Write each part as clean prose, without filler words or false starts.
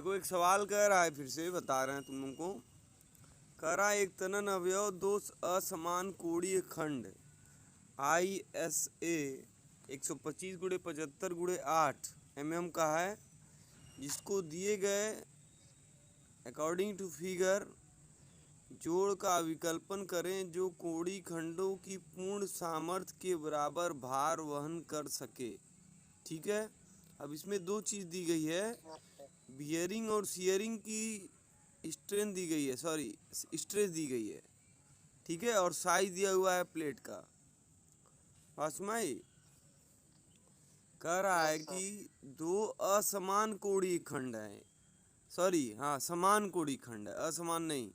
देखो एक सवाल कह रहा है, फिर से बता रहे हैं तुम लोग को। कह रहा है एक तनन अवयव दो असमान कोणीय खंड ISA 125 × 75 × 8 mm का है, जिसको दिए गए अकॉर्डिंग टू फिगर जोड़ का विकल्पन करें जो कोणीय खंडों की पूर्ण सामर्थ्य के बराबर भार वहन कर सके। ठीक है, अब इसमें दो चीज़ दी गई है, बियरिंग और शियरिंग की स्ट्रेंथ दी गई है, सॉरी स्ट्रेस दी गई है। ठीक है, और साइज दिया हुआ है प्लेट का। पासमाई कह रहा है कि दो असमान कोणीय खंड है, सॉरी हाँ समान कोणीय खंड है, असमान नहीं।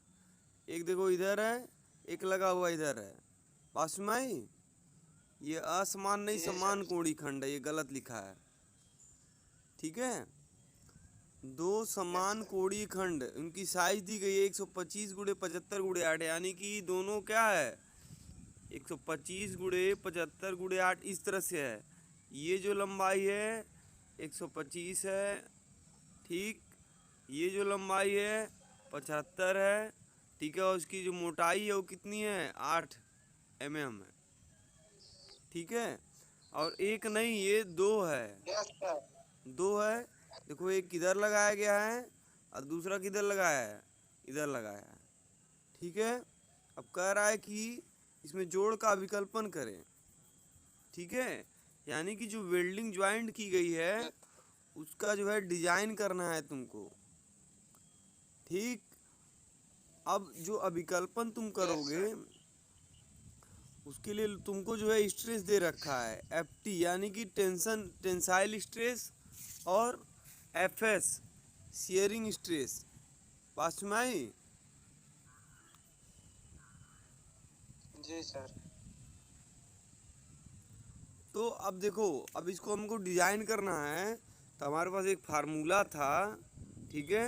एक देखो इधर है, एक लगा हुआ इधर है। पासमाई ये असमान नहीं समान कोणीय खंड है, ये गलत लिखा है। ठीक है, दो समान कोणीय खंड, उनकी साइज दी गई है 125 × 75 × 8, यानी कि दोनों क्या है 125 × 75 × 8 इस तरह से है। ये जो लंबाई है 125 है, ठीक, ये जो लंबाई है 75 है, ठीक है, और उसकी जो मोटाई है वो कितनी है 8 mm है। ठीक है, और एक नहीं ये दो है, दो है। देखो एक किधर लगाया गया है और दूसरा किधर लगाया है, इधर लगाया है। ठीक है, अब कह रहा है कि इसमें जोड़ का विकल्पन करें। ठीक है, यानी कि जो वेल्डिंग ज्वाइंट की गई है उसका जो है डिजाइन करना है तुमको। ठीक, अब जो अभिकल्पन तुम करोगे उसके लिए तुमको जो है स्ट्रेस दे रखा है FT, यानी कि टेंसाइल स्ट्रेस, और FS शियरिंग स्ट्रेस। पास में आई? जी सर। तो अब देखो, अब इसको हमको डिजाइन करना है, तो हमारे पास एक फार्मूला था। ठीक है,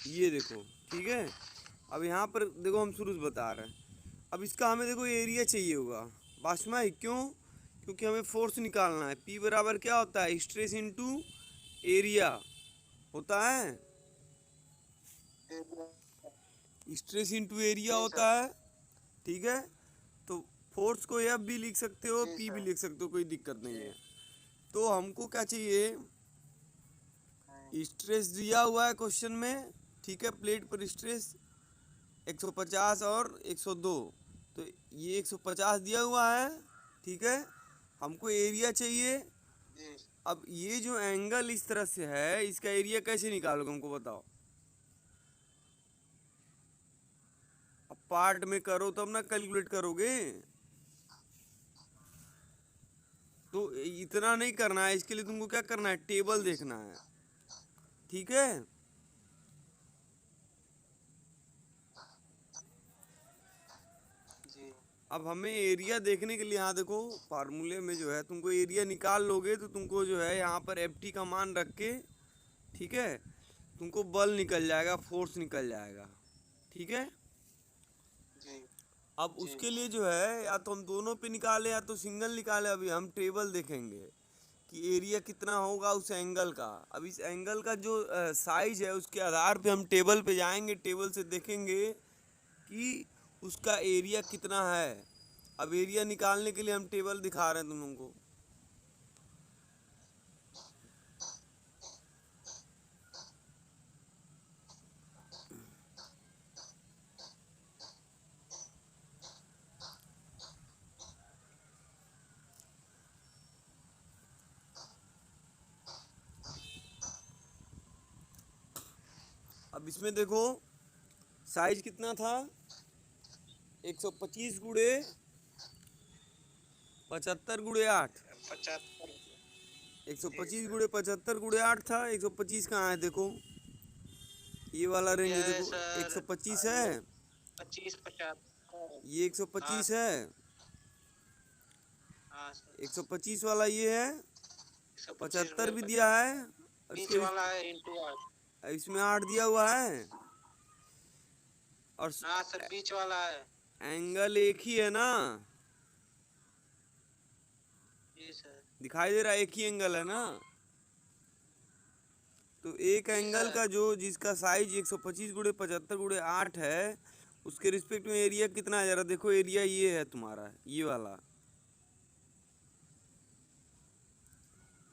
ये देखो, ठीक है। अब यहाँ पर देखो हम शुरू से बता रहे हैं। अब इसका हमें देखो एरिया चाहिए होगा। बासमा क्यों? क्योंकि हमें फोर्स निकालना है। P बराबर क्या होता है, स्ट्रेस इनटू एरिया होता है, स्ट्रेस इनटू एरिया जी होता सर। है। ठीक है, तो फोर्स को F भी लिख सकते हो, जी P भी सर। लिख सकते हो, कोई दिक्कत नहीं जी। है। तो हमको क्या चाहिए, स्ट्रेस दिया हुआ है क्वेश्चन में। ठीक है, प्लेट पर स्ट्रेस 150 और 102, तो ये 150 दिया हुआ है। ठीक है, हमको एरिया चाहिए। जी। अब ये जो एंगल इस तरह से है, इसका एरिया कैसे निकालोगे हमको बताओ। अब पार्ट में करो तब ना कैलकुलेट करोगे, तो इतना नहीं करना है। इसके लिए तुमको क्या करना है, टेबल देखना है। ठीक है, जी। अब हमें एरिया देखने के लिए यहाँ देखो फार्मूले में जो है तुमको एरिया निकाल लोगे तो तुमको जो है यहाँ पर FT का मान रख के, ठीक है, तुमको बल निकल जाएगा, फोर्स निकल जाएगा। ठीक है, जी। अब जी। उसके लिए जो है या तो हम दोनों पे निकाले या तो सिंगल निकाले। अभी हम टेबल देखेंगे कि एरिया कितना होगा उस एंगल का। अब इस एंगल का जो साइज है उसके आधार पे हम टेबल पे जाएंगे, टेबल से देखेंगे कि उसका एरिया कितना है। अब एरिया निकालने के लिए हम टेबल दिखा रहे हैं तुम लोगों को। अब इसमें देखो साइज कितना था, 125 × 75 × 8, 75। 125 × 75 × 8 था। 125 कहाँ है देखो, ये वाला रेंज यह है देखो, सर 125 है, 25 75। ये हाँ 125 सर। है, हाँ सर। 125 वाला ये है, 125 75 रुपये भी दिया 75। है, और बीच इसके वाला है इंटू 8। इसमें 8 दिया हुआ है, और हाँ सर, बीच वाला है। एंगल एक ही है ना। जी सर। दिखाई दे रहा है, एक ही एंगल है ना। तो एक जी एंगल सर। का जो जिसका साइज 125 गुणे 75 गुणे 8 है, उसके रिस्पेक्ट में एरिया कितना है जरा देखो। एरिया ये है तुम्हारा, ये वाला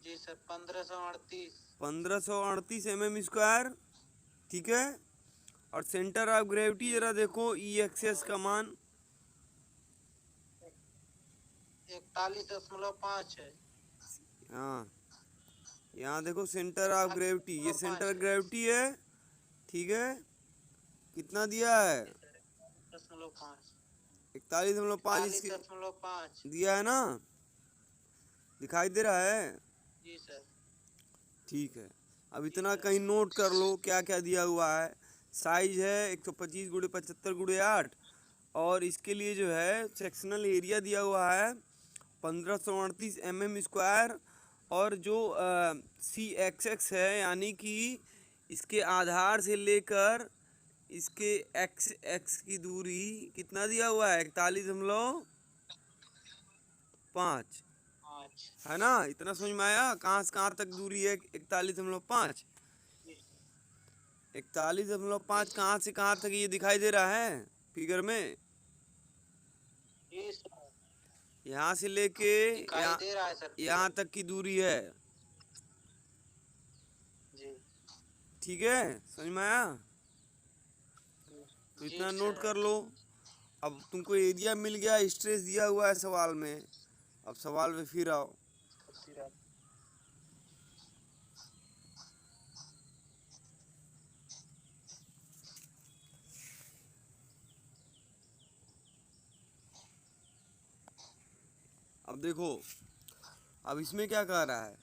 जी सर 1538। 1538 mm²। ठीक है। और सेंटर ऑफ ग्रेविटी जी जरा देखो, ई एक्सेस और का मान 41.5 है। हाँ, यहाँ देखो सेंटर ऑफ ग्रेविटी, ये सेंटर 41.5 है। ग्रेविटी है। ठीक है, कितना दिया है? जी सर 41.5। 41.5 इसके 41.5। दिया है ना, दिखाई दे रहा है। जी सर। ठीक है, अब जी इतना सर। कहीं नोट कर लो क्या क्या दिया हुआ है। साइज है 125 गुणे 75 गुणे 8, और इसके लिए जो है सेक्शनल एरिया दिया हुआ है 1538 mm²। और जो सी एक्स एक्स है, यानी कि इसके आधार से लेकर इसके एक्स एक्स की दूरी कितना दिया हुआ है? 41.5 5। है ना। इतना समझ में आया कहाँ से कहाँ तक दूरी है? 41.5। जी 41.5 जी कहाँ से कहाँ तक ये दिखाई दे रहा है फिगर में? जी सर। यहाँ से लेके दिखाई यहाँ दे रहा है सर यहाँ फिगर। तक की दूरी है। जी ठीक है, समझ में आया? तो जी इतना नोट सर। कर लो। अब तुमको एरिया मिल गया, स्ट्रेस दिया हुआ है सवाल में। अब सवाल में फिर आओ। अब देखो, अब इसमें क्या कह रहा है?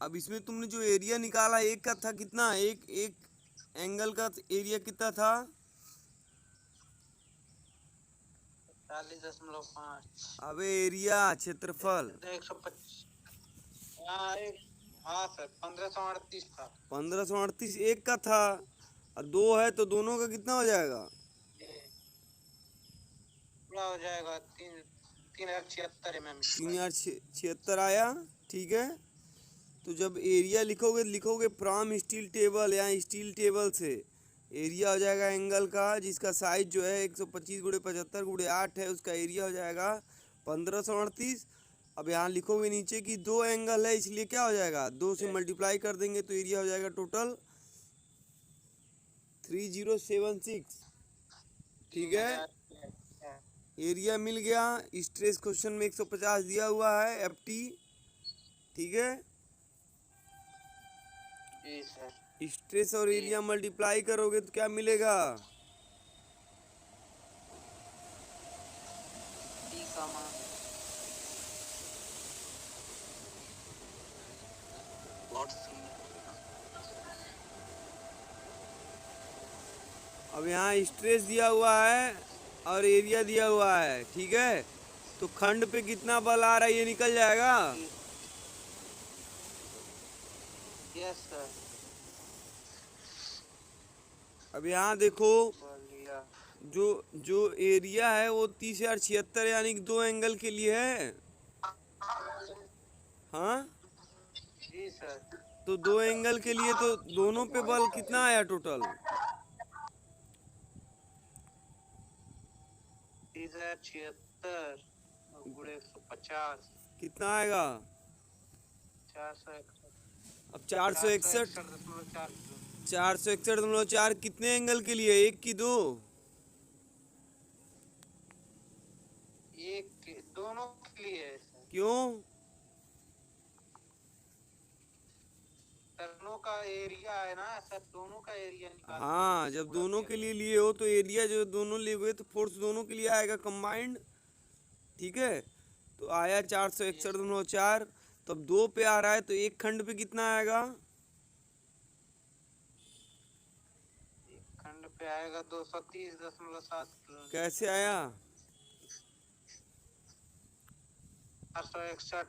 अब इसमें तुमने जो एरिया निकाला एक का था कितना? एक एक एंगल का एरिया कितना था? 41.5। अबे एरिया, क्षेत्रफल। 125। हाँ एक। हाँ सर 1538 था। 1538 एक का था, और दो है तो दोनों का कितना हो जाएगा? जी पूरा हो जाएगा 3,76 mm²। 3076 आया। ठीक है, तो जब एरिया लिखोगे लिखोगे फ्रॉम स्टील टेबल, या स्टील टेबल से एरिया हो जाएगा एंगल का, जिसका साइज जो है 125 गुणे 75 गुणे 8 है, उसका एरिया हो जाएगा 1538। अब यहाँ लिखोगे नीचे कि दो एंगल है, इसलिए क्या हो जाएगा? दो से मल्टीप्लाई कर देंगे तो एरिया हो जाएगा टोटल 3076। ठीक है, 3,000। एरिया मिल गया। स्ट्रेस क्वेश्चन में 150 दिया हुआ है, एफ टी। ठीक है, जी सर। स्ट्रेस और जी एरिया मल्टीप्लाई करोगे तो क्या मिलेगा? टी का मान अब यहाँ स्ट्रेस दिया हुआ है और एरिया दिया हुआ है। ठीक है, तो खंड पे कितना बल आ रहा है ये निकल जाएगा। Yes sir. अब यहाँ देखो, बोलिए। जो जो एरिया है वो 30,076, यानी कि दो एंगल के लिए है। हाँ, जी सर। तो दो एंगल के लिए तो दोनों पे बल कितना आया टोटल? 3,076 गुणे 150। कितना आएगा? 461। अब 461। 461.4। 461.4 कितने एंगल के लिए? एक की दो? दोनों के लिए है सर। क्यों? दोनों का एरिया है ना सर, दोनों का एरिया निकाल के हाँ, जब गुणा दोनों किया के गया। लिए लिए हो तो एरिया जो दोनों लिए हुए तो फोर्स दोनों के लिए आएगा कंबाइंड। ठीक है, तो आया चार सौ जी इकसठ सर। दशमलव चार तो अब दो पे आ रहा है तो एक खंड पे कितना आएगा? एक खंड पे आएगा 230.7 कैसे आया? 461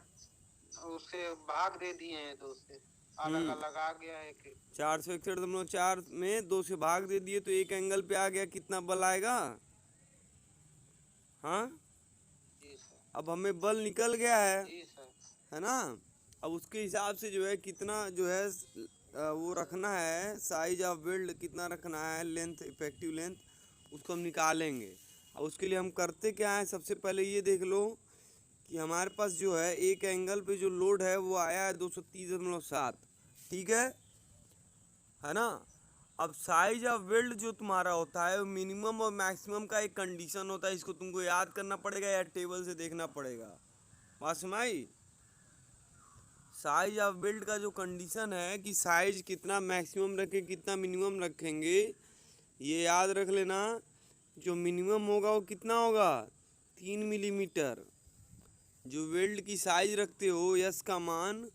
उसे भाग दे दिए हैं दो से, अलग अलग आ गया एक एक। 461.4 में दो से भाग दे दिए तो एक एंगल पे आ गया, कितना बल आएगा? हाँ, जी सर। अब हमें बल निकल गया जी सर। है ना। अब उसके हिसाब से जो है कितना जो है वो रखना है, साइज ऑफ वेल्ड कितना रखना है, लेंथ, इफेक्टिव लेंथ, उसको हम निकालेंगे। अब उसके लिए हम करते क्या है, सबसे पहले ये देख लो कि हमारे पास जो है एक एंगल पे जो लोड है वो आया है 230.7, ठीक है ना। अब साइज ऑफ वेल्ड जो तुम्हारा होता है वो मिनिमम और मैक्सिमम का एक कंडीशन होता है, इसको तुमको याद करना पड़ेगा या टेबल से देखना पड़ेगा। बात सुनाई। साइज ऑफ वेल्ड का जो कंडीशन है कि साइज कितना मैक्सिमम रखें कितना मिनिमम रखेंगे, ये याद रख लेना। जो मिनिमम होगा वो कितना होगा, 3 मिलीमीटर। जो वेल्ड की साइज रखते हो यस का मान,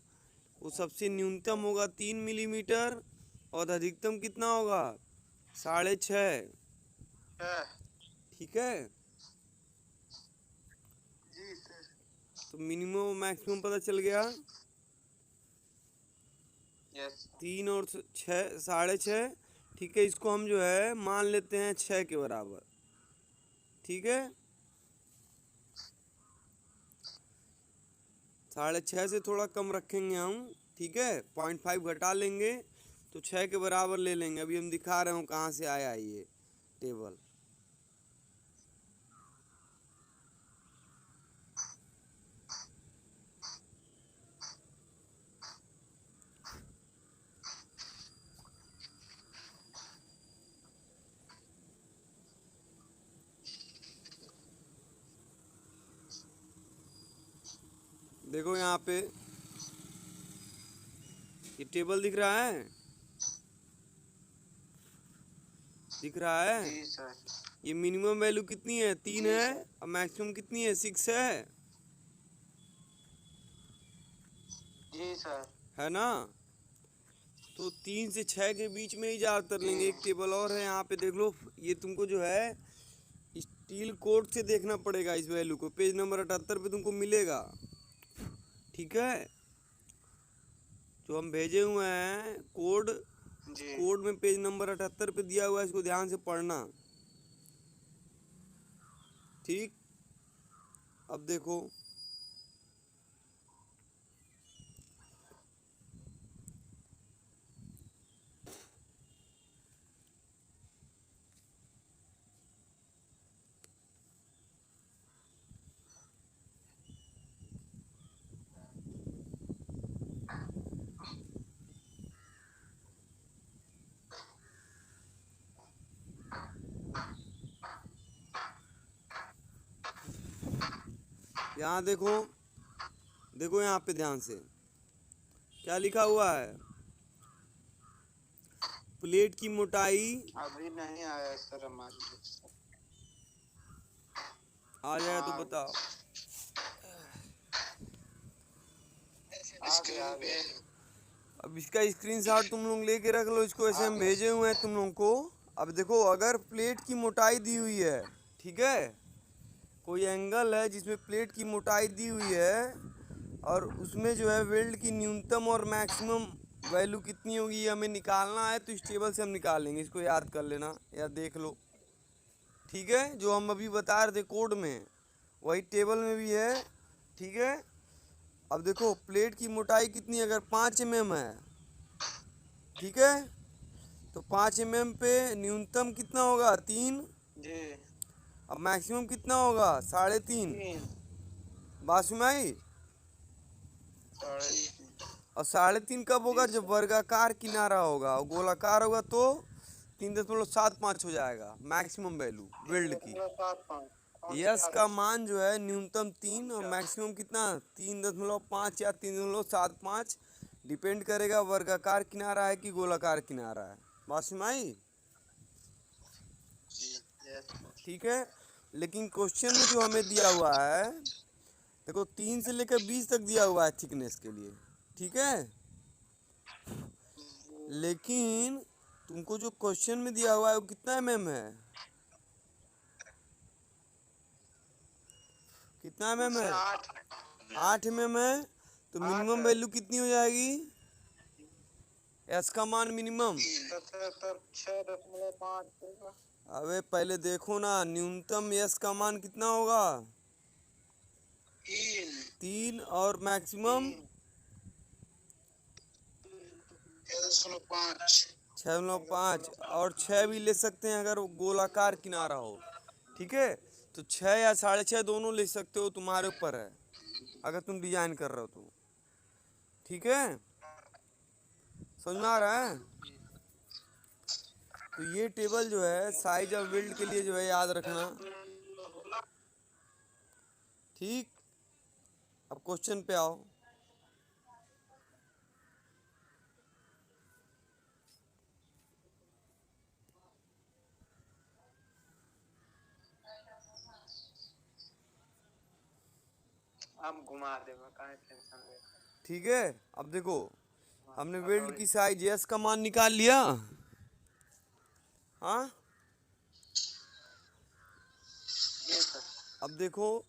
वो सबसे न्यूनतम होगा 3 मिलीमीटर और अधिकतम कितना होगा, 6.5। है। ठीक है। जी सर। तो मिनिमम और मैक्सिमम पता चल गया। यस। 3 और 6, 6.5। ठीक है, इसको हम जो है मान लेते हैं 6 के बराबर। ठीक है, 6.5 से थोड़ा कम रखेंगे हम। ठीक है, 0.5 घटा लेंगे तो 6 के बराबर ले लेंगे। अभी हम दिखा रहे हो कहाँ से आया ये टेबल। देखो यहाँ पे ये टेबल दिख रहा है, दिख रहा है। जी सर। ये मिनिमम वैल्यू कितनी है, 3 जी है, सर। और मैक्सिमम कितनी है, 6 है। जी सर। है ना। तो 3 से 6 के बीच में ही ज़्यादातर लेंगे। एक टेबल और है यहाँ पे देख लो, ये तुमको जो है स्टील कोड से देखना पड़ेगा इस वैल्यू को। पेज नंबर 78 पे तुमको मिलेगा। ठीक है, जो हम भेजे हुए हैं कोड, जी। कोड में पेज नंबर 78 पे दिया हुआ है, इसको ध्यान से पढ़ना। ठीक, अब देखो यहाँ देखो, देखो यहाँ पे ध्यान से क्या लिखा हुआ है। प्लेट की मोटाई, अभी नहीं आया सर हमारे लिए। आ जाए तो हाँ। बताओ। आ गया। अब इसका स्क्रीनशॉट तुम लोग लेके रख लो, इसको ऐसे हम भेजे हुए हैं तुम लोगों को। अब देखो, अगर प्लेट की मोटाई दी हुई है, ठीक है, कोई एंगल है जिसमें प्लेट की मोटाई दी हुई है, और उसमें जो है वेल्ड की न्यूनतम और मैक्सिमम वैल्यू कितनी होगी ये हमें निकालना है। तो इस टेबल से हम निकालेंगे, इसको याद कर लेना या देख लो। ठीक है, जो हम अभी बता रहे थे कोड में, वही टेबल में भी है। ठीक है, अब देखो प्लेट की मोटाई कितनी, अगर 5 mm है, ठीक है, तो 5 mm पे न्यूनतम कितना होगा, 3। जी। अब मैक्सिमम कितना होगा, 3.5। 3। बात सुनाई। 3.5। और 3.5 कब होगा, जी जब सर। वर्गाकार किनारा होगा, और गोलाकार होगा तो 3.75 हो जाएगा मैक्सिमम वैल्यू वेल्ड की। 3.75। यस का मान जो है न्यूनतम 3 और मैक्सिमम कितना, 3.5 या 3.75, डिपेंड करेगा वर्गाकार किनारा है कि गोलाकार किनारा है। बात सुनाई। ठीक है, लेकिन क्वेश्चन में जो हमें दिया हुआ है, देखो 3 से लेकर 20 तक दिया हुआ है थिकनेस के लिए। ठीक है, लेकिन तुमको जो क्वेश्चन में दिया हुआ है वो कितना mm है, कितना mm है, 8 mm है। तो मिनिमम वैल्यू कितनी हो जाएगी, एस का मान मिनिमम। 6.5। अबे पहले देखो ना, न्यूनतम यस का मान कितना होगा, तीन 3 और मैक्सिमम 6.5। 6.5 और 6 भी ले सकते हैं अगर वो गोलाकार किनारा हो। ठीक है, तो 6 या 6.5 दोनों ले सकते हो, तुम्हारे ऊपर है अगर तुम डिजाइन कर रहे हो तो। ठीक है, समझ में आ रहा है? तो ये टेबल जो है साइज ऑफ बिल्ड के लिए जो है याद रखना। ठीक, अब क्वेश्चन पे आओ। हम घुमा दे, काहे टेंशन ले। ठीक है, अब देखो हमने बिल्ड की साइज एस का मान निकाल लिया। हाँ, ये सर। अब देखो,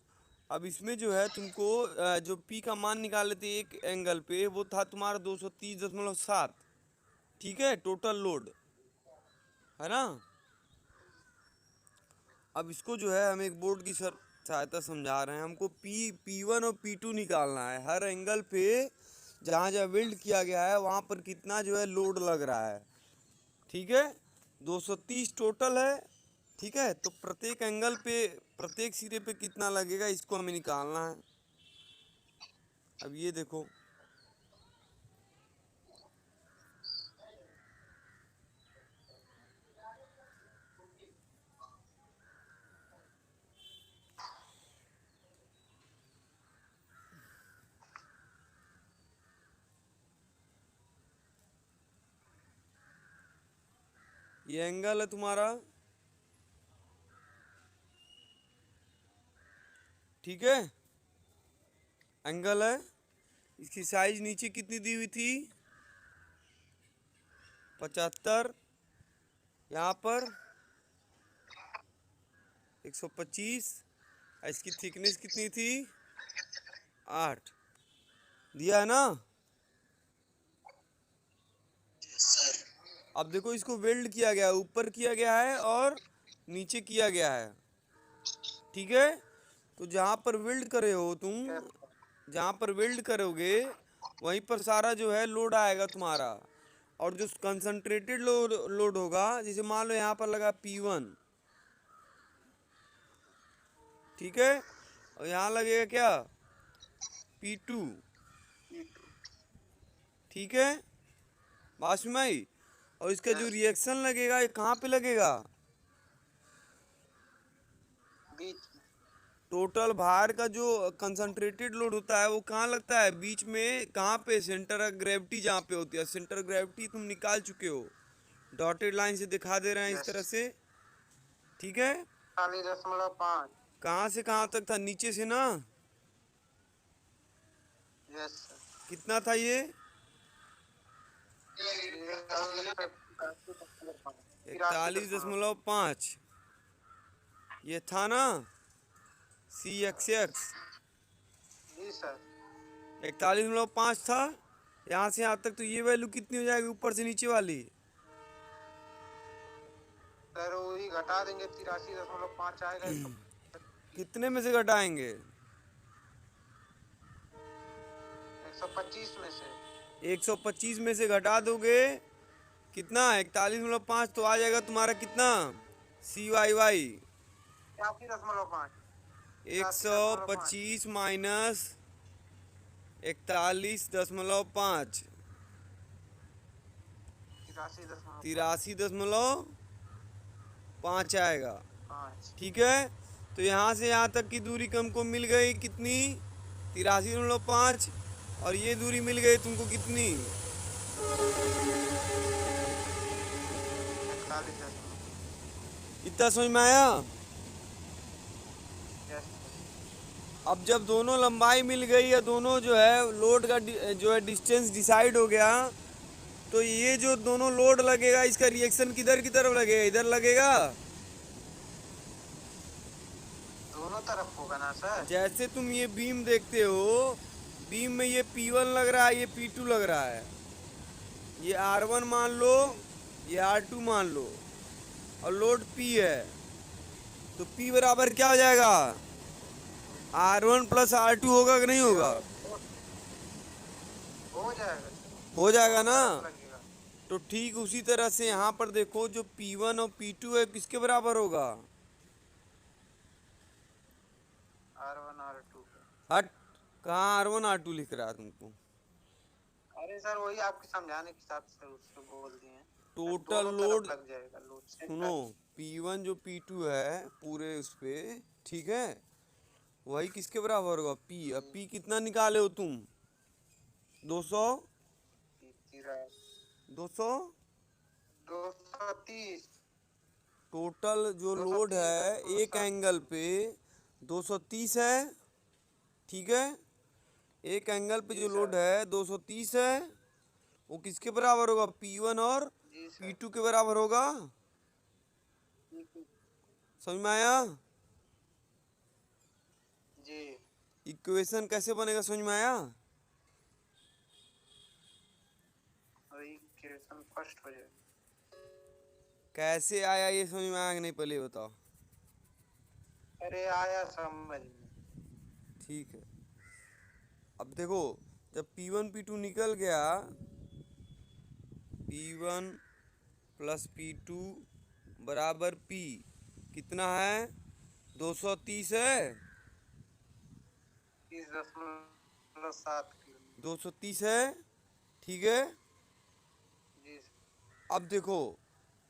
अब इसमें जो है तुमको जो पी का मान निकाले थे एक एंगल पे, वो था तुम्हारा 230.7। ठीक है, टोटल लोड है ना। अब इसको जो है हम एक बोर्ड की सहायता समझा रहे हैं। हमको P1 और P2 निकालना है। हर एंगल पे जहाँ जहाँ वेल्ड किया गया है वहाँ पर कितना जो है लोड लग रहा है। ठीक है, 230 टोटल है। ठीक है, तो प्रत्येक एंगल पे प्रत्येक सिरे पे कितना लगेगा इसको हमें निकालना है। अब ये देखो, ये एंगल है तुम्हारा। ठीक है, एंगल है। इसकी साइज नीचे कितनी दी हुई थी? 75। यहाँ पर 125। इसकी थिकनेस कितनी थी? 8। दिया है ना। अब देखो इसको वेल्ड किया गया है, ऊपर किया गया है और नीचे किया गया है। ठीक है, तो जहाँ पर वेल्ड करे हो तुम, जहाँ पर वेल्ड करोगे वहीं पर सारा जो है लोड आएगा तुम्हारा। और जो कंसंट्रेटेड लोड होगा, जैसे मान लो यहाँ पर लगा P1। ठीक है, और यहाँ लगेगा क्या? P2। ठीक है, बात समझ में आई? और इसका जो रिएक्शन लगेगा ये कहाँ पे लगेगा? बीच। टोटल भार का जो कंसंट्रेटेड लोड होता है वो कहाँ लगता है? बीच में। कहाँ पे? सेंटर ऑफ ग्रेविटी जहाँ पे होती है। सेंटर ऑफ ग्रेविटी तुम निकाल चुके हो, डॉटेड लाइन से दिखा दे रहे हैं इस तरह से। ठीक है, 40.5। कहाँ से कहाँ तक था? नीचे से ना। Yes sir. कितना था ये? 41.5। ये था ना CXX। जी सर। 41.5 था। यहाँ से यहाँ तक, तो ये वैल्यू कितनी हो जाएगी ऊपर से नीचे वाली? सर वही घटा देंगे, 83.5 आएगा। कितने में से घटाएंगे? 125 में से। 125 में से घटा दोगे कितना? 41.5 तो आ जाएगा तुम्हारा कितना? CYY 83.5। 125 माइनस 41.5 83.5 आएगा। 5। ठीक है, तो यहाँ से यहाँ तक की दूरी हमको मिल गई कितनी? 83.5। और ये दूरी मिल गई तुमको कितनी? 41.5। इतना समझ में आया? यस। अब जब दोनों लंबाई मिल गई या दोनों जो है लोड का जो है डिस्टेंस डिसाइड हो गया, तो ये जो दोनों लोड लगेगा इसका रिएक्शन किधर की तरफ लगेगा? इधर लगेगा। दोनों तरफ होगा ना सर। जैसे तुम ये बीम देखते हो, बीम में ये P1 लग रहा है, ये P2 लग रहा है। ये R1 मान लो, ये R2 मान लो, और लोड P है, तो P बराबर क्या हो जाएगा? R1 प्लस R2 होगा कि नहीं होगा? हो जाएगा, हो जाएगा बहुत ना? तरफ लगेगा। तो ठीक उसी तरह से यहाँ पर देखो, जो P1 और P2 है किसके बराबर होगा? R1 R2। हट, कहाँ R1 R2 लिख रहा है तुमको? अरे सर वही आपके समझाने के हिसाब से उससे बोल दिए हैं। टोटल दोनों तरफ लोड, लग जाएगा लोड सुनो, सेंटर। P1 जो P2 है पूरे उस पे, ठीक है, वही किसके बराबर होगा? P। अब P कितना निकाले हो तुम? 200, 200। 230। टोटल जो लोड 230 है, है एक 260। एंगल पे 230 है, ठीक है। एक एंगल पे जी जो लोड सर। है 230 है, वो किसके बराबर होगा? P1 और जी सर। P2 के बराबर होगा। समझ में आया? जी। इक्वेशन कैसे बनेगा, समझ में आया? वही क्वेश्चन फर्स्ट हो जाएगा। कैसे आया ये समझ में आया कि नहीं, पहले ये बताओ। अरे आया समझ में। ठीक है, अब देखो, जब P1 P2 निकल गया, P1 प्लस P2 बराबर P कितना है? 230 है। 30.7 किलो। 230 है, ठीक है। जी अब देखो,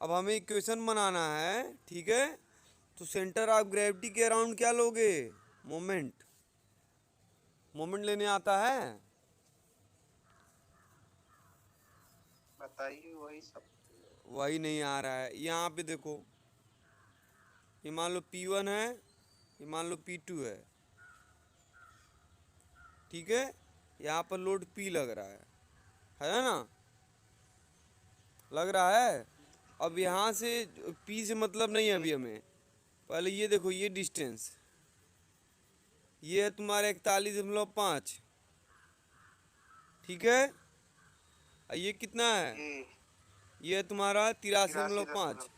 अब हमें इक्वेशन बनाना है, ठीक है। तो सेंटर ऑफ ग्रेविटी के अराउंड क्या लोगे? मोमेंट। मोमेंट लेने आता है? बताइए वही सब। वही नहीं आ रहा है। यहाँ पे देखो, ये मान लो P1 है, ये मान लो P2 है, ठीक है। यहाँ पर लोड P लग रहा है ना? लग रहा है। अब यहाँ से P से मतलब नहीं है अभी हमें। पहले ये देखो, ये डिस्टेंस, ये है तुम्हारा 41.5, ठीक है। और ये कितना है? जी। ये है तुम्हारा 83.5, 83.5।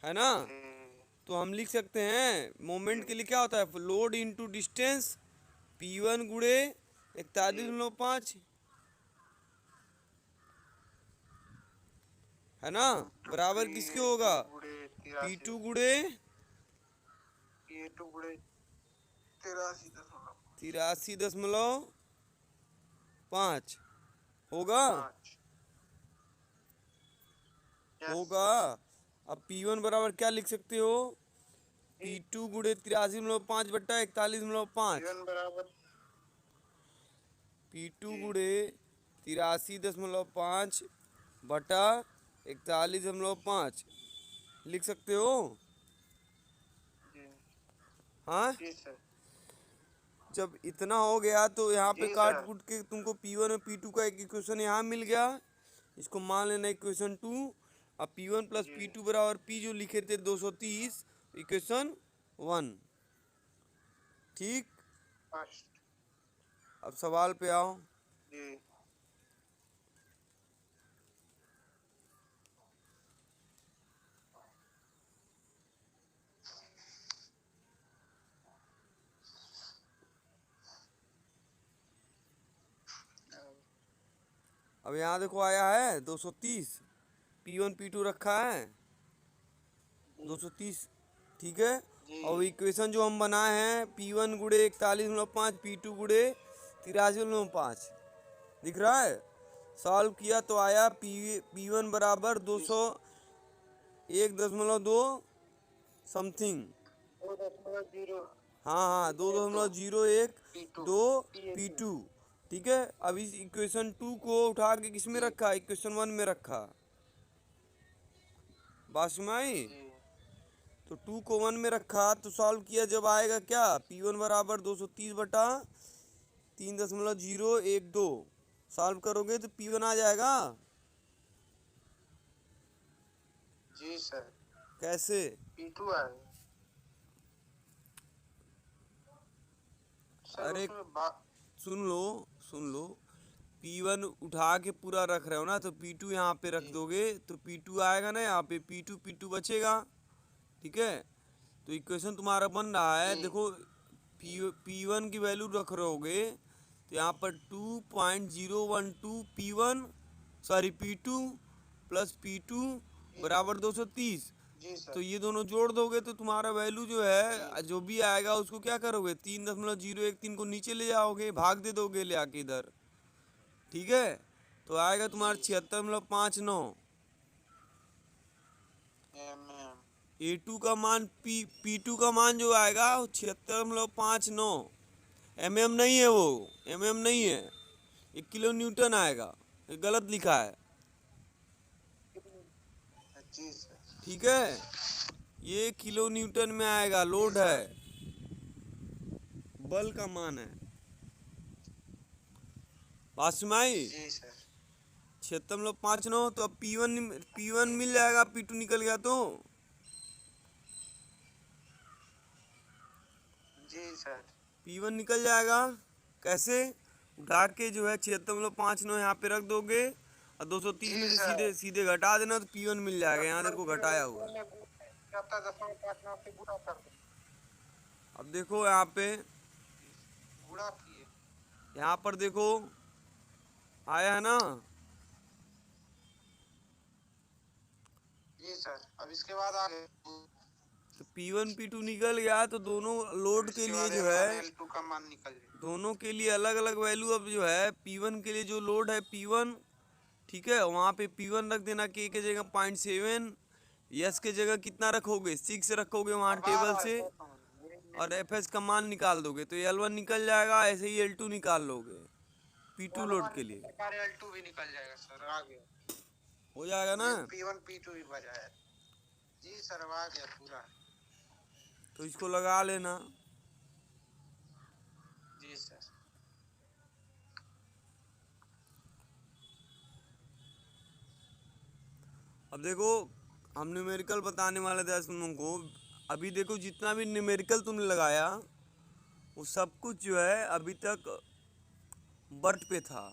है ना? जी। तो हम लिख सकते हैं मोमेंट के लिए क्या होता है? लोड इनटू डिस्टेंस, P1 गुणे जी। 41.5, है ना? तो बराबर किसके होगा? गुड़े P2 83। गुणे P2 गुड़े 83.5 83.5 होगा। यस होगा। सर। अब P1 बराबर क्या लिख सकते हो? P2 गुणे 83.5 बट्टा 41.5। P1 बराबर P2 जी। गुणे 83.5 बटा 41.5 लिख सकते हो। जी। हाँ, जी सर। जब इतना हो गया तो यहाँ पे जी काट सर। कूट के तुमको P1 और P2 का एक इक्वेशन यहाँ मिल गया। इसको मान लेना इक्वेशन 2। अब P1 प्लस जी। P2 बराबर P जो लिखे थे 230, इक्वेशन 1, ठीक। फर्स्ट। अब सवाल पे आओ। जी। अब यहाँ देखो आया है 230, P1 P2 रखा है 230, ठीक है। जी। और इक्वेशन जो हम बनाए हैं P1 गुणे 41.5, P2 गुणे 83.5, दिख रहा है? सॉल्व किया तो आया P1 बराबर 201.2 समथिंग। 2.0। हाँ हाँ, 2.01 P2। 2 P2। P2, ठीक है। अब इस इक्वेशन 2 को उठा के किस में जी। रखा? इक्वेशन 1 में रखा। बात समझ आई? जी। तो 2 को 1 में रखा तो सॉल्व किया, जब आएगा क्या? P1 बराबर 230 बटा 3.012, सॉल्व करोगे तो P1 आ जाएगा। जी सर। कैसे? P2 आएगा सर। अरे उसमें सुन लो, सुन लो, P1 उठा के पूरा रख रहे हो ना, तो P2 यहाँ पे रख जी। दोगे तो P2 आएगा ना, यहाँ पे P2 बचेगा, ठीक है। तो इक्वेशन तुम्हारा बन रहा है, जी। देखो P1 की वैल्यू रख रहोगे तो यहाँ पर 2.012 P1 sorry P2 plus P2 बराबर 230। जी तो सर। ये दोनों जोड़ दोगे तो तुम्हारा वैल्यू जो जी। है जो भी आएगा उसको क्या करोगे, 3.013 को नीचे ले जाओगे, भाग दे दोगे ले आके इधर। ठीक है, तो आएगा तुम्हारा जी सर। 76.59। mm। A2 का मान P2 का मान जो आएगा वो 76.59 mm नहीं है, वो mm नहीं है, ये किलो न्यूटन आएगा, ये गलत लिखा है। जी सर। ठीक है, ये किलो न्यूटन में आएगा, जी लोड है, सर। बल का मान है। बात सुनाई, जी सर। 76.59। तो अब P1 मिल जाएगा, P2 निकल गया तो जी सर। P1 निकल जाएगा। कैसे, उठा के जो है 76.59 यहाँ पे रख दोगे और 230 जी में से सर। सीधे सीधे घटा देना तो P1 मिल जाएगा। यहाँ देखो घटाया हुआ है। जाता 10.5 से गुणा कर दो। अब देखो यहाँ पे, गुणा किए। यहाँ पर देखो आया है ना। जी सर। अब इसके बाद आगे, तो P1 P2 निकल गया तो दोनों लोड के इसके लिए बाद जो L1 है, L2 का मान निकल जाए। दोनों के लिए अलग अलग वैल्यू अब जो है, P1 के लिए जो लोड है P1, ठीक है, वहाँ पे P1 रख देना, K के जगह 0.7, यस के जगह कितना रखोगे 6 रखोगे वहाँ अब आ टेबल रहा है से, तो समझ और FH का मान निकाल दोगे तो L1 निकल जाएगा। ऐसे ही L2 निकाल लोगे P2 लोड के लिए, L2 भी निकल जाएगा सर, आ गया। हो जाएगा ना। P1 P2 भी बचा है। जी सर, अब आ गया पूरा। तो इसको लगा लेना। जी सर। अब देखो, हम न्यूमेरिकल बताने वाले थे तुम लोगों को। अभी देखो जितना भी न्यूमेरिकल तुमने लगाया वो सब कुछ जो है अभी तक बट पे था,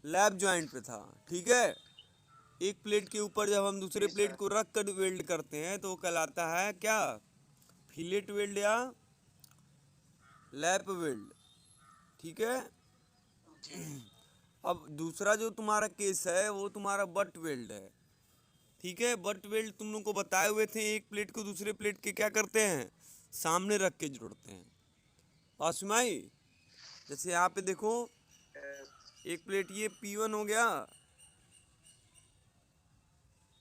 लैब जॉइंट पे था। ठीक है, एक प्लेट के ऊपर जब हम दूसरे जी प्लेट सर। को रख कर वेल्ड करते हैं तो वो कहलाता है क्या, फिलेट वेल्ड या लैप वेल्ड। ठीक है, जी। अब दूसरा जो तुम्हारा केस है वो तुम्हारा बट वेल्ड है। ठीक है, बट वेल्ड तुम लोग को बताए हुए थे, एक प्लेट को दूसरे प्लेट के क्या करते हैं, सामने रख के जोड़ते हैं। और सुनाई, जैसे यहाँ पे देखो एक प्लेट ये P1 हो गया,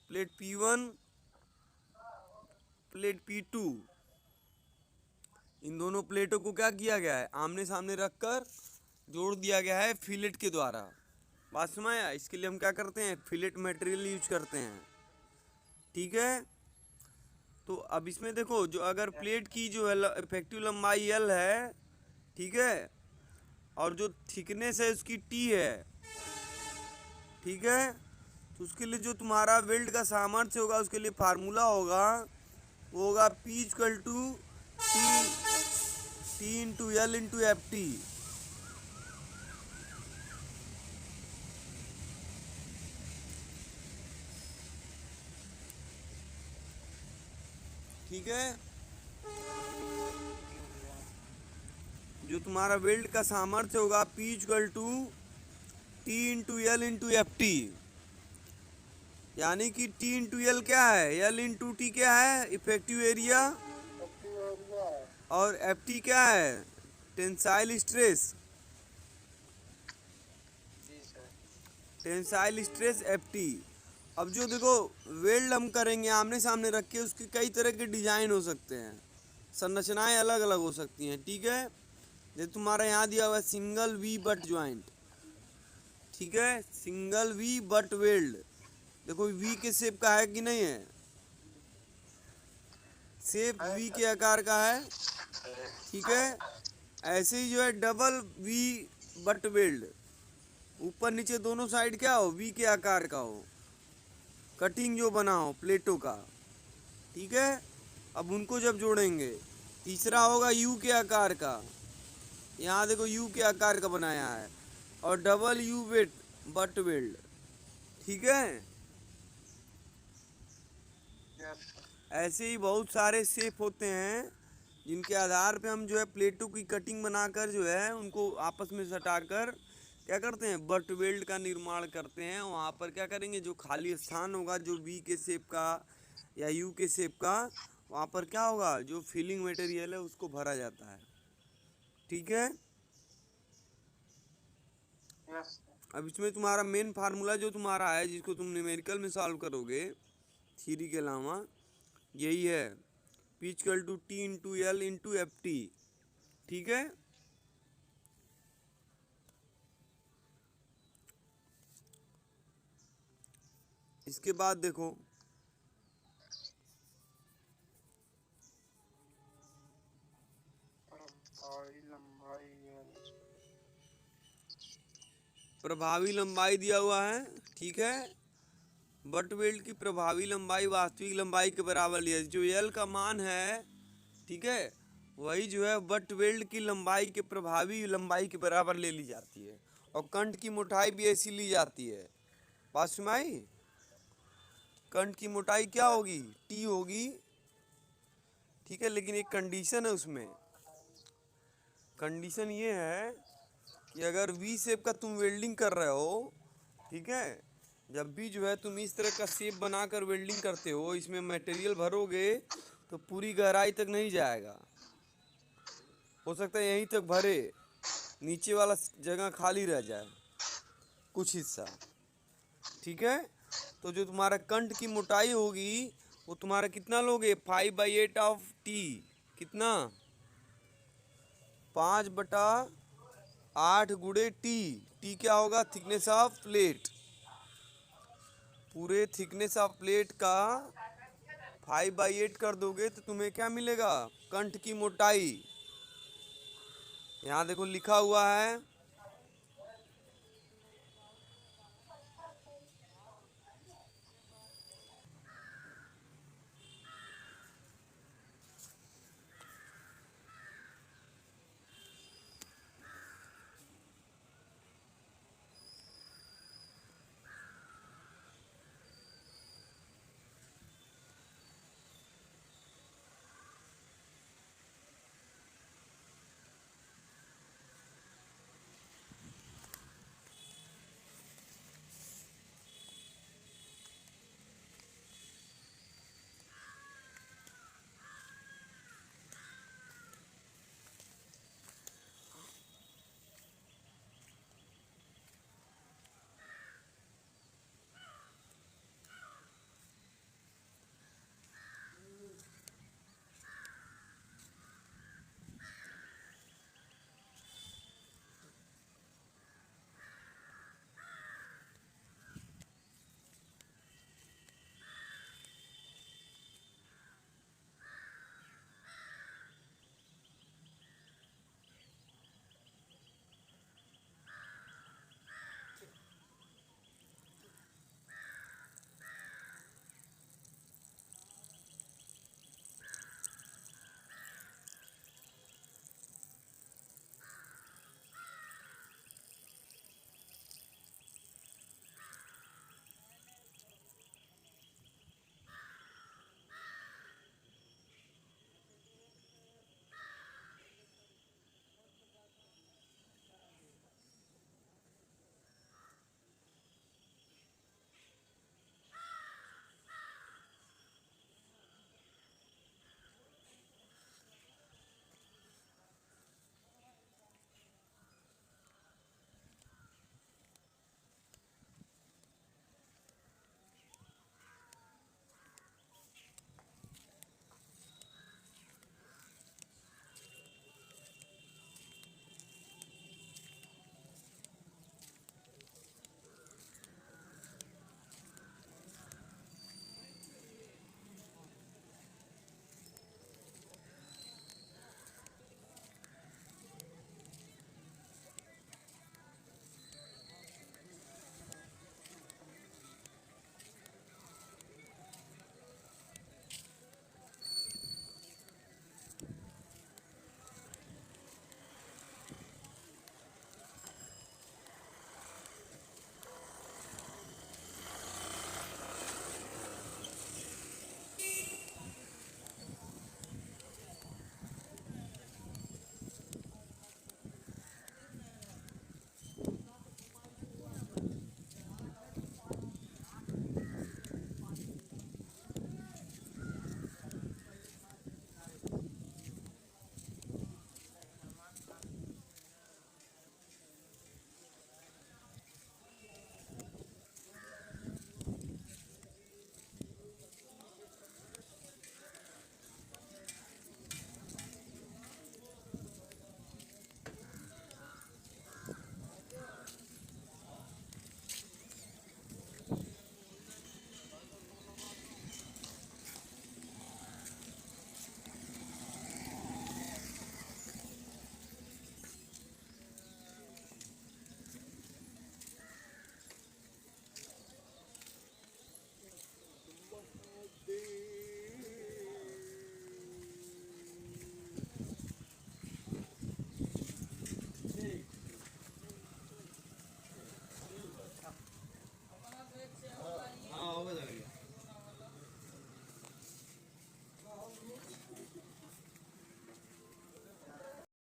प्लेट P1, प्लेट P2, इन दोनों प्लेटों को क्या किया गया है, आमने सामने रखकर जोड़ दिया गया है फिलेट के द्वारा। बात सुनाया, इसके लिए हम क्या करते हैं, फिलेट मटेरियल यूज करते हैं। ठीक है, तो अब इसमें देखो जो अगर प्लेट की जो है इफेक्टिव लंबाई L है, ठीक है, और जो थिकनेस है उसकी T है, ठीक है, तो उसके लिए जो तुम्हारा वेल्ड का सामर्थ्य होगा उसके लिए फार्मूला होगा, वो होगा P equal to T into L into F T. ठीक है, जो तुम्हारा वेल्ड का सामर्थ्य होगा P equal to T into L into F T, यानी कि T इंटू एल क्या है, L इंटू टी क्या है, इफेक्टिव एरिया, और एफ टी क्या है, टेंसाइल स्ट्रेस। जी sir. Tensile stress F T. अब जो देखो वेल्ड हम करेंगे आमने सामने रख के, उसके कई तरह के डिजाइन हो सकते हैं, संरचनाएं अलग अलग हो सकती हैं। ठीक है, जैसे तुम्हारा यहाँ दिया हुआ है सिंगल वी बट ज्वाइंट। ठीक है, सिंगल वी बट वेल्ड, देखो वी के शेप का है कि नहीं है, शेप वी के आकार का है। ठीक है, ऐसे ही जो है डबल वी बट वेल्ड, ऊपर नीचे दोनों साइड क्या हो, वी के आकार का हो, कटिंग जो बना हो प्लेटों का। ठीक है, अब उनको जब जोड़ेंगे, तीसरा होगा यू के आकार का, यहाँ देखो यू के आकार का बनाया है, और double U wet butt weld. ठीक है, ऐसे ही बहुत सारे शेप होते हैं जिनके आधार पे हम जो है प्लेटों की कटिंग बनाकर जो है उनको आपस में सटाकर क्या करते हैं, बट वेल्ड का निर्माण करते हैं। वहाँ पर क्या करेंगे, जो खाली स्थान होगा जो वी के शेप का या यू के शेप का, वहाँ पर क्या होगा, जो फिलिंग मटेरियल है उसको भरा जाता है। ठीक है। यस। अब इसमें तुम्हारा मेन फार्मूला जो तुम्हारा है, जिसको तुम न्यूमेरिकल में सॉल्व करोगे थ्योरी के अलावा, यही है P equal to T into L into F T. ठीक है। इसके बाद देखो, प्रभावी लंबाई दिया हुआ है। ठीक है। बट वेल्ड की प्रभावी लंबाई वास्तविक लंबाई के बराबर है। जो एल का मान है, ठीक है, वही जो है बट वेल्ड की लंबाई के प्रभावी लंबाई के बराबर ले ली जाती है। और कंठ की मोटाई भी ऐसी ली जाती है। बात सुनाई। कंठ की मोटाई क्या होगी, टी होगी। ठीक है। लेकिन एक कंडीशन है उसमें। कंडीशन ये है कि अगर वी शेप का तुम वेल्डिंग कर रहे हो, ठीक है, जब भी जो है तुम इस तरह का शेप बनाकर वेल्डिंग करते हो, इसमें मटेरियल भरोगे तो पूरी गहराई तक नहीं जाएगा। हो सकता है यहीं तक भरे, नीचे वाला जगह खाली रह जाए कुछ हिस्सा। ठीक है। तो जो तुम्हारा कंठ की मोटाई होगी वो तुम्हारा कितना लोगे, 5/8 ऑफ टी। कितना, 5/8 गुणे टी। टी क्या होगा, थिकनेस ऑफ प्लेट। पूरे थिकनेस ऑफ प्लेट का 5/8 कर दोगे तो तुम्हें क्या मिलेगा, कंठ की मोटाई। यहाँ देखो लिखा हुआ है